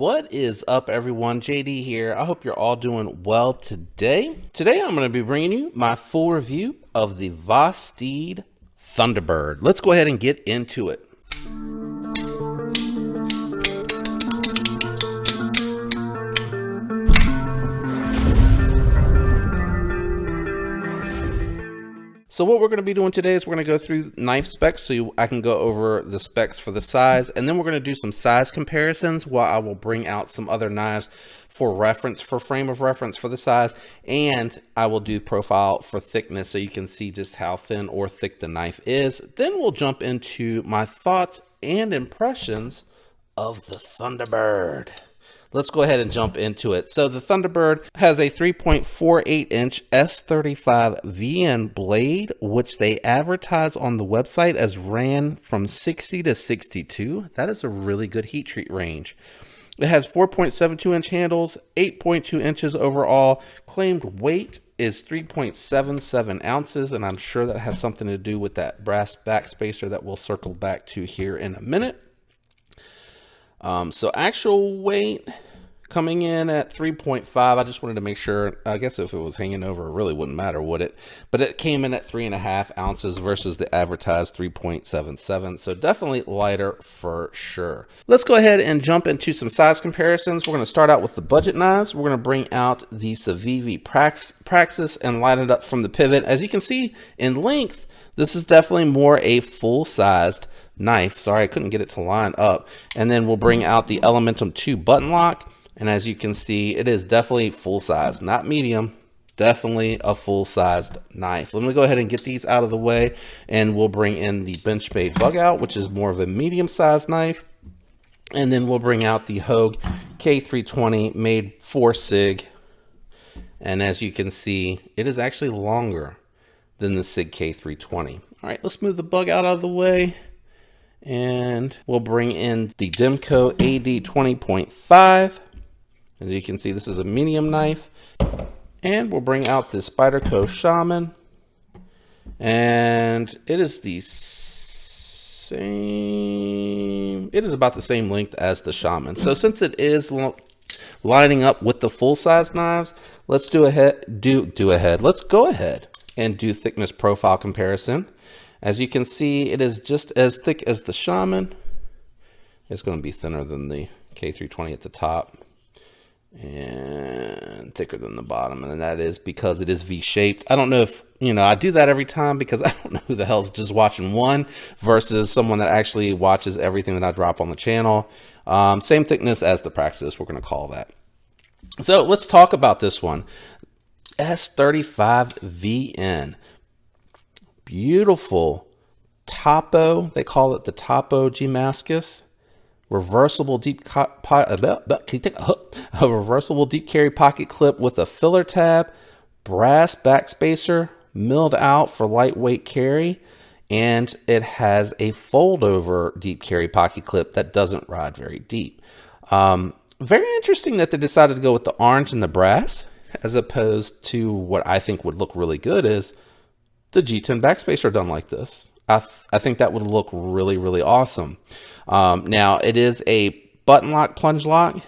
What is up, everyone? JD here. I hope you're all doing well today. Today, I'm going to be bringing you my full review of the Vosteed Thunderbird. Let's go ahead and get into it. So what we're going to be doing today is we're going to go through knife specs so I can go over the specs for the size, and then we're going to do some size comparisons while I will bring out some other knives for reference, for frame of reference for the size, and I will do profile for thickness so you can see just how thin or thick the knife is. Then we'll jump into my thoughts and impressions of the Thunderbird. Let's go ahead and jump into it. So the Thunderbird has a 3.48 inch S35 VN blade, which they advertise on the website as ran from 60 to 62. That is a really good heat treat range. It has 4.72 inch handles, 8.2 inches overall. Claimed weight is 3.77 ounces, and I'm sure that has something to do with that brass back spacer that we'll circle back to here in a minute. So actual weight coming in at 3.5. I just wanted to make sure. I guess if it was hanging over, it really wouldn't matter, would it? But it came in at 3.5 ounces versus the advertised 3.77. So definitely lighter for sure. Let's go ahead and jump into some size comparisons. We're going to start out with the budget knives. We're going to bring out the Civivi Praxis and line it up from the pivot. As you can see in length, this is definitely more a full-sized knife. Sorry, I couldn't get it to line up. And then we'll bring out the Elementum 2 button lock. And as you can see, it is definitely full size, not medium, definitely a full-sized knife. Let me go ahead and get these out of the way, and we'll bring in the Benchmade bug out, which is more of a medium-sized knife. And then we'll bring out the Hogue K320 made for SIG. And as you can see, it is actually longer than the SIG K320. All right, let's move the bug out of the way. And we'll bring in the Demco AD 20.5. As you can see, this is a medium knife. And we'll bring out the Spyderco Shaman. And it is the same, it is about the same length as the Shaman. So since it is lining up with the full-size knives, let's go ahead and do thickness profile comparison. As you can see, it is just as thick as the Shaman. It's going to be thinner than the K320 at the top and thicker than the bottom. And that is because it is V-shaped. I don't know if, I do that every time because I don't know who the hell's just watching one versus someone that actually watches everything that I drop on the channel. Same thickness as the Praxis, we're going to call that. So let's talk about this one. S35VN. Beautiful Topo, they call it the Topo Damascus. Reversible deep reversible deep carry pocket clip with a filler tab, brass backspacer, milled out for lightweight carry, and it has a fold over deep carry pocket clip that doesn't ride very deep. Very interesting that they decided to go with the orange and the brass as opposed to what I think would look really good is the G10 backspacer done like this. I think that would look really, really awesome. Now, it is a button lock plunge lock.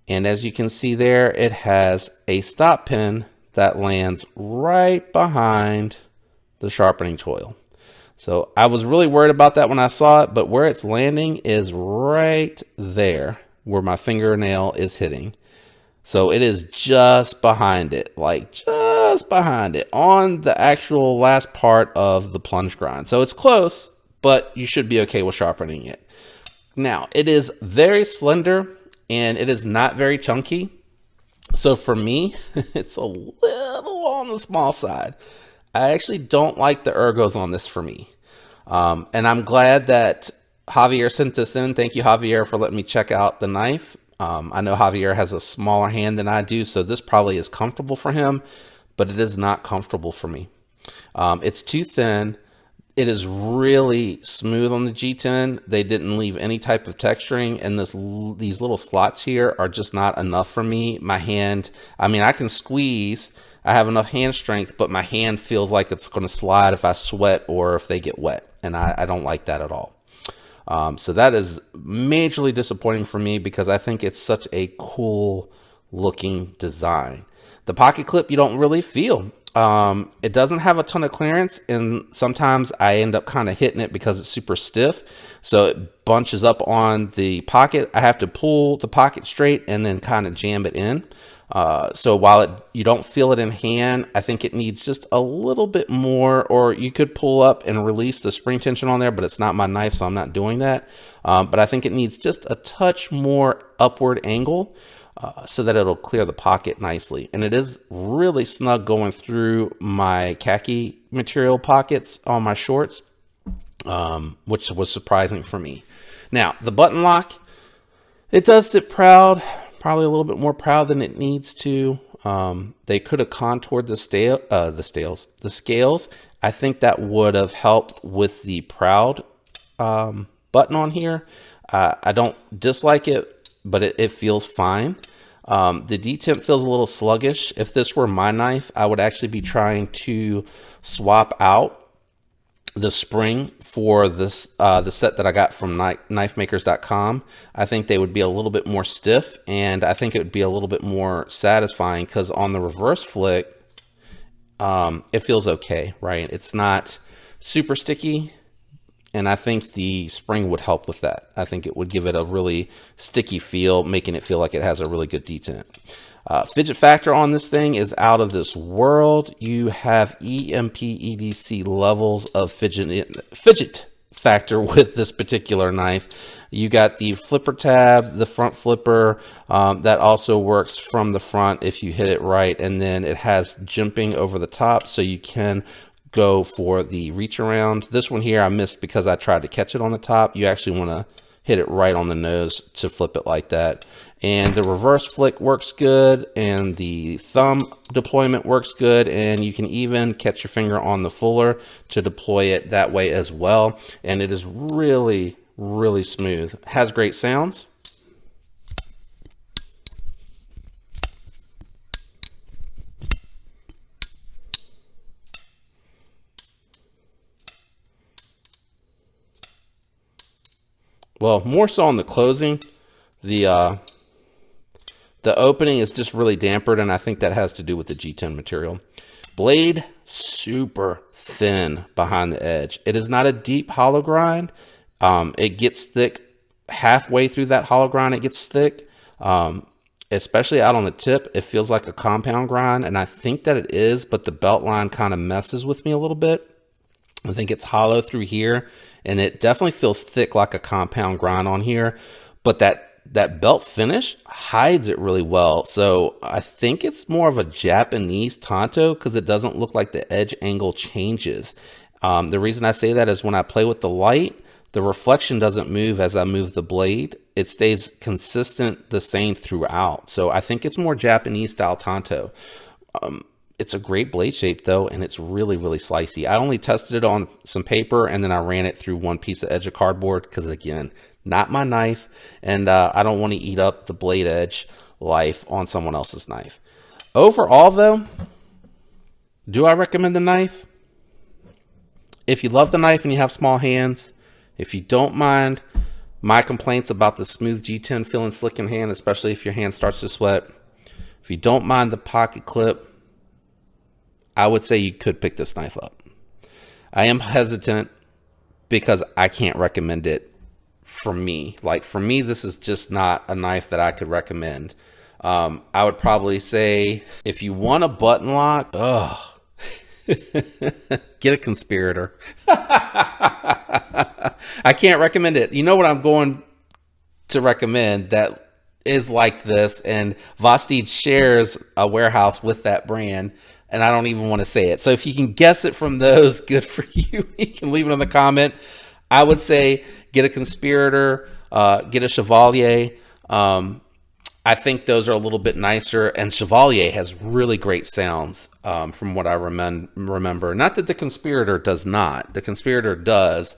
And as you can see there, it has a stop pin that lands right behind the sharpening choil. So I was really worried about that when I saw it, but where it's landing is right there where my fingernail is hitting. So it is just behind it, like just behind it on the actual last part of the plunge grind. So it's close, but you should be okay with sharpening it. Now, it is very slender and it is not very chunky. So for me, it's a little on the small side. I actually don't like the ergos on this for me. And I'm glad that Javier sent this in. Thank you, Javier, for letting me check out the knife. I know Javier has a smaller hand than I do, so this probably is comfortable for him, but it is not comfortable for me. It's too thin. It is really smooth on the G10. They didn't leave any type of texturing, and these little slots here are just not enough for me. My hand, I mean, I can squeeze. I have enough hand strength, but my hand feels like it's going to slide if I sweat or if they get wet, and I don't like that at all. So that is majorly disappointing for me because I think it's such a cool looking design. The pocket clip you don't really feel. It doesn't have a ton of clearance, and sometimes I end up kind of hitting it because it's super stiff. So it bunches up on the pocket. I have to pull the pocket straight and then kind of jam it in. So while you don't feel it in hand, I think it needs just a little bit more, or you could pull up and release the spring tension on there, but it's not my knife, so I'm not doing that. But I think it needs just a touch more upward angle so that it'll clear the pocket nicely. And it is really snug going through my khaki material pockets on my shorts, which was surprising for me. Now, the button lock, it does sit proud. Probably a little bit more proud than it needs to. They could have contoured the scales. I think that would have helped with the proud button on here. I don't dislike it, but it feels fine. The detent feels a little sluggish. If this were my knife, I would actually be trying to swap out the spring for this the set that I got from knifemakers.com. I think they would be a little bit more stiff, and I think it would be a little bit more satisfying because on the reverse flick, it feels okay, right? It's not super sticky, and I think the spring would help with that. I think it would give it a really sticky feel, making it feel like it has a really good detent. Fidget factor on this thing is out of this world. You have EMP EDC levels of fidget factor with this particular knife. You got the flipper tab, the front flipper, that also works from the front if you hit it right, and then it has jimping over the top, so you can go for the reach around. This one here I missed because I tried to catch it on the top. You actually want to hit it right on the nose to flip it like that. And the reverse flick works good, and the thumb deployment works good, and you can even catch your finger on the fuller to deploy it that way as well. And it is really, really smooth. Has great sounds. Well, more so on the closing. The opening is just really dampered, and I think that has to do with the G10 material. Blade, super thin behind the edge. It is not a deep hollow grind. It gets thick halfway through that hollow grind. It gets thick, especially out on the tip. It feels like a compound grind, and I think that it is, but the belt line kind of messes with me a little bit. I think it's hollow through here, and it definitely feels thick like a compound grind on here, but that belt finish hides it really well. So I think it's more of a Japanese tanto because it doesn't look like the edge angle changes. The reason I say that is when I play with the light, the reflection doesn't move as I move the blade. It stays consistent, the same throughout. So I think it's more Japanese style tanto. It's a great blade shape though, and it's really, really slicey. I only tested it on some paper, and then I ran it through one piece of edge of cardboard because, again, not my knife, and I don't want to eat up the blade edge life on someone else's knife. Overall though, do I recommend the knife? If you love the knife and you have small hands, if you don't mind my complaints about the smooth G10 feeling slick in hand, especially if your hand starts to sweat, if you don't mind the pocket clip, I would say you could pick this knife up. I am hesitant because I can't recommend it for me. Like, for me, this is just not a knife that I could recommend. I would probably say if you want a button lock, get a Conspirator. I can't recommend it. You know what I'm going to recommend that is like this, and Vosteed shares a warehouse with that brand, and I don't even want to say it. So if you can guess it from those, good for you. You can leave it in the comment. I would say get a Conspirator, get a Chevalier. I think those are a little bit nicer, and Chevalier has really great sounds from what I remember. Not that the Conspirator does not. The Conspirator does,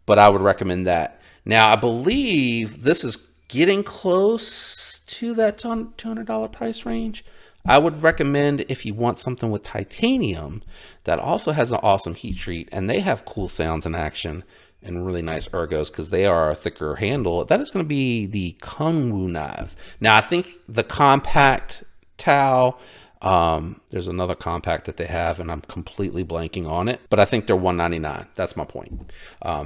but I would recommend that. Now, I believe this is getting close to that $200 price range. I would recommend, if you want something with titanium that also has an awesome heat treat and they have cool sounds in action, and really nice ergos because they are a thicker handle. That is going to be the Kungwu knives. Now, I think the compact Tao, there's another compact that they have, and I'm completely blanking on it, but I think they're $199. That's my point.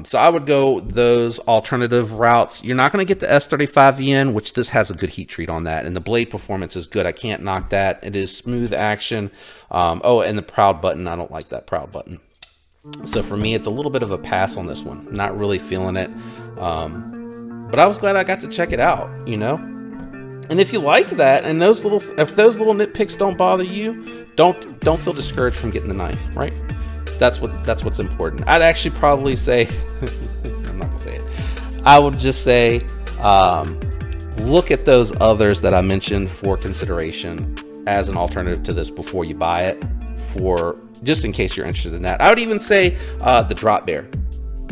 So I would go those alternative routes. You're not going to get the S35VN, which this has a good heat treat on that, and the blade performance is good. I can't knock that. It is smooth action. Oh, and the proud button, I don't like that proud button. So for me, it's a little bit of a pass on this one. Not really feeling it. But I was glad I got to check it out, you know? And if you like that, and if those little nitpicks don't bother you, don't feel discouraged from getting the knife, right? That's what's important. I'd actually probably say, I'm not gonna say it. I would just say, look at those others that I mentioned for consideration as an alternative to this before you buy it, just in case you're interested in that. I would even say the Drop Bear.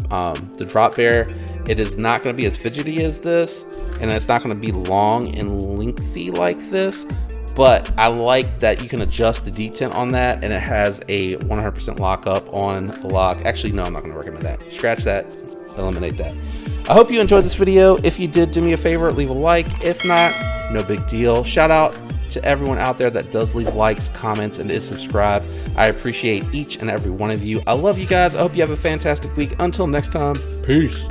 The Drop Bear, it is not going to be as fidgety as this, and it's not going to be long and lengthy like this, but I like that you can adjust the detent on that, and it has a 100% lockup on the lock. Actually, no, I'm not going to recommend that. Scratch that, eliminate that. I hope you enjoyed this video. If you did, do me a favor, leave a like. If not, no big deal. Shout out to everyone out there that does leave likes, comments, and is subscribed. I appreciate each and every one of you. I love you guys. I hope you have a fantastic week. Until next time, peace.